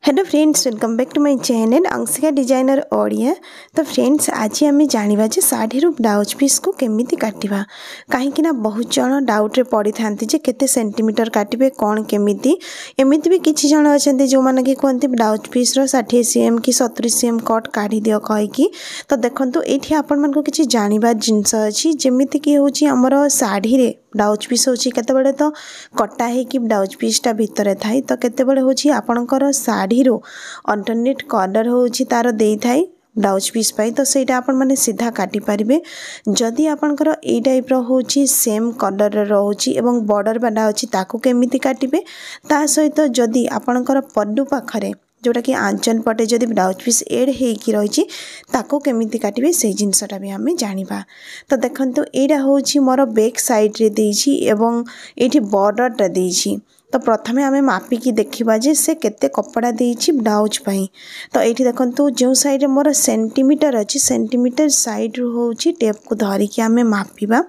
Hello friends, welcome back to my channel Anshika designer Odia. तो friends, आज आम जाना जे साड़ी ब्लाउज पीस को केमिति काटिबा। कहीं ना बहुत जन डाउट रे पड़ी थांती जे केते सेंटीमीटर काटिबे कौन केमिति। एमिति भी किछि जन अछंती जो माने कि कहंती ब्लाउज पीस रो 60 cm कि 70 cm कट काढी दियो कहिकी। तो देखंतु एठी आपण मन को किछि जानिबा जिंस अछि, जेमिति कि होछि हमर साड़ी रे ब्लाउज पीस होछि केते बडे तो कटा हे कि ब्लाउज पीस टा भितरे थाई, तो केते बडे होछि आपनकर साड़ी रो अल्टरनेट कलर होछि तार देई थाई ब्लाउज पीस पाई। तो सेटा आपण माने सीधा काटी परिबे। जदि आपनकर ए टाइप रो होछि सेम कलर रे रहउछि एवं बॉर्डर बाला होछि ताको केमिति काटिबे। ता सहित जदि आपनकर पल्लू पाखरे जोटा कि आंचल पटे जदि ब्लाउज पीस एड हेकी रही ताको केमिति काटिबे से जिनसटा भी आमे जानिबा। तो देखंतु एडा होछि मोर बैक साइड रे देछि एवं एठी बॉर्डर टा देछि। तो प्रथमे आमे मापिकी देखिबा जे से केते कपड़ा देछि ब्लाउज पई। तो एठी देखंतु जो साइड रे मोर सेंटीमीटर अछि, सेंटीमीटर साइड रो होछि टेप को धरि कि आमे मापिबा।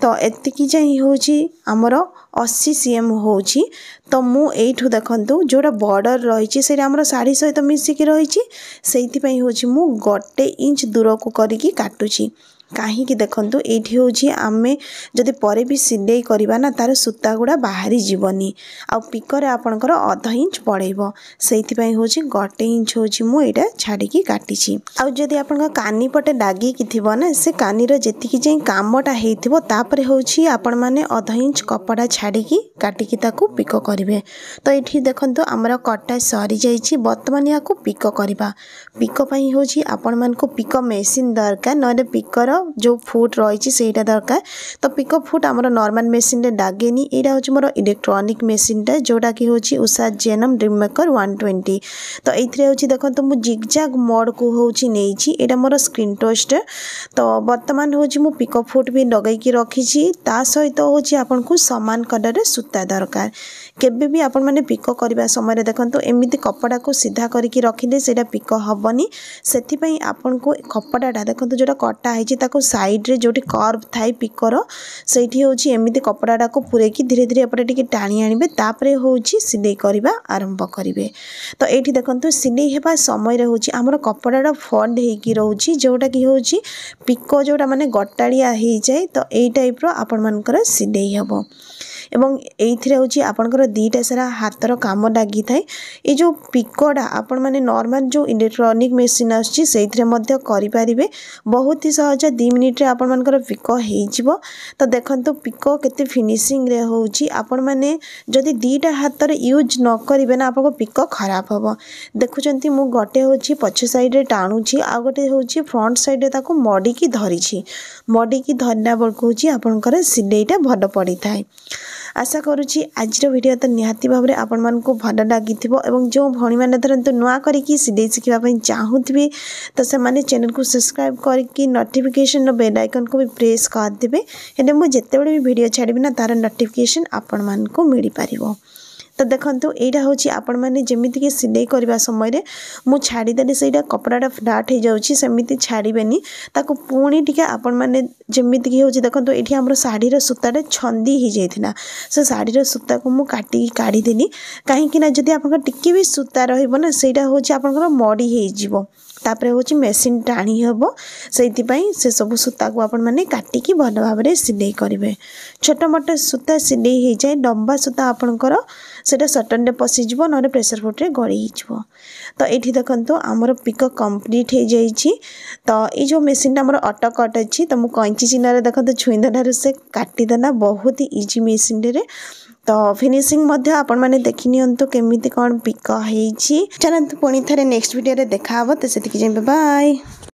तो एतिकी जाई होछि हमर 80 cm होछि। तो मु एठु देखंतु जोटा बॉर्डर रहिछि सेटा हमर साड़ी सहित मिसी कि रहिछि, सेइति पई होछि मु 1 इंच दूर को करिकि काटुछि। कहीं कि देखंतु एठी होछि आमे जदि परे भी सिलाई करबा ना तार सूता गुडा बाहरी जीवनी आ पिकर आपनकर आधा इंच पड़ेबो, सेइति पई होछि 1 इंच होछि मु एटा छाडी कि काटिछि। आ जदि आपन कानी पटे लागी कि थिबो ना से कानी रो जेतिकी जे कामटा हेइथिबो तापरे होछि आपन माने आधा इंच कपड़ा छाडी कि काटी कि ताकू पिको करिवे। तो एठी देखंतु हमरा कटा सरी जाईछि, वर्तमान याकू पिको करबा। पिको पई होछि आपन मान को पिको मेसिन दरकार, नले पिकर जो फुट रही सेटा दरकार। तो पिको फुट आमर नॉर्मल मेसिन रे लागेनी, एटा होछि मोर इलेक्ट्रॉनिक मेसिन टा जोटा कि होछि उषा जेनम ड्रीम मेकर 120। तो एथिरे होछि देखंतु मु जिगजैग मोड को होछि नेछि, एटा मोर स्क्रीन टोस्ट। तो वर्तमान होछि मु पिको फुट भी लगाई कि रखिछि। ता सहित होछि आपन को समान कलर रे सूता दरकार। केबे भी आपन माने पिको करबा समय देखंतु एमिति कपड़ा को सीधा करिकि रखिले सेटा पिको हबनी। सेथि पई आपन को कपड़ाटा देखंतु जोटा कटा हेछि ताको साइड रे जोटी कर्व थाई पिकर सेठी होछि एमिति कपड़ाटा को पुरे कि धीरे धीरे एपटे टिके टाणी आनिबे, तापरे होछि सिलाई करबा आरंभ करिवे। तो एठी देखंतु सिलाई हेबा समय रे होछि हमर कपड़ाटा फोल्ड हेकी रहउछि जोटा कि होछि पिको जोटा माने गटालिया हेइ जाय। तो एई टाइप रो आपन मानकर सिलाई हेबो एवं एइथिरे होछि आपनकर दीटा सारा हातर काम लागि थाए। ए जो पिकोडा आपन माने नॉर्मल जो इलेक्ट्रॉनिक मेसिन आछि सेइथिरे मध्य करि परिबे। बहुत ही सहज 2 मिनिट रे आपन मानकर पिको हेइ जिवो। तो देखंतु पिको केते फिनिशिंग रे होछि। आपन माने जदि दीटा हातर यूज न करिवे ना आपन पिको खराब हबो। देखुचंती मु गटे होछि पछ साइड रे टाणुछि आ गटे होछि फ्रंट साइड रे ताको मडी की धरिछि। मडी की धरना बळको होछि आपनकर सिलाईटा भलो पड़ी थाए। आशा करुछि आज वीडियो तो निहाती भाव आपण मन को भल लगी एवं जो भणी मैंने धरतु नुआ करिकी सिलाई शिखा चाहूबे तो से माने चैनल को सब्सक्राइब करके नोटिफिकेशन बेल आइकन को भी प्रेस कर देबे। हेले मु जेतेबेले भी वीडियो छाड़बी ना तार नोटिफिकेशन आपण मन को मिल पारिबो। तो देखंतु एटा होछि आपण माने जेमिति के सिलाई करबा समय रे मु छाड़ी देले सेटा कपड़ाटा फ्लैट हे जाउछि, सेमिति छाड़ीबेनी ताको पुणी टिके आपण माने जेमिति के होछि। देखंतु एठी हमर साड़ी रो सूताटा छंदी ही जाइथिना, से साड़ी रो सूता को मु काटी काढी देनी। काहे कि ना जदि आपन टिके भी सूता रहइबो ना सेटा होछि आपनकर मडी हे जिवो, तापरे होछि मेसिन टाणी हबो। सेति पई से सब सूता को आपण माने काटी कि भलो भाबरे सिलाई करिवे। छोटा मोटा सूता सिलाई हे जाय, लंबा सूता आपनकर सेटा सटन रे पसि जिवो नरे प्रेशर फुट रे गड़ी जिवो। तो एठी देखंतु हमर पिको कंप्लीट हे जाईछि। तो ए जो मेसिन हमर ऑटो कट अछि, तो मु कैंची चिन्ह देखंतु छुई देलार से काटी देना बहुत ही इजी मेसिन रे। तो फिनिशिंग मध्य आपण माने देखि नियंतु केमिति कोन पिको हेछि। चलंतु पुणी थरे नेक्स्ट वीडियो रे देखा हबो। तो सेति कि बाय।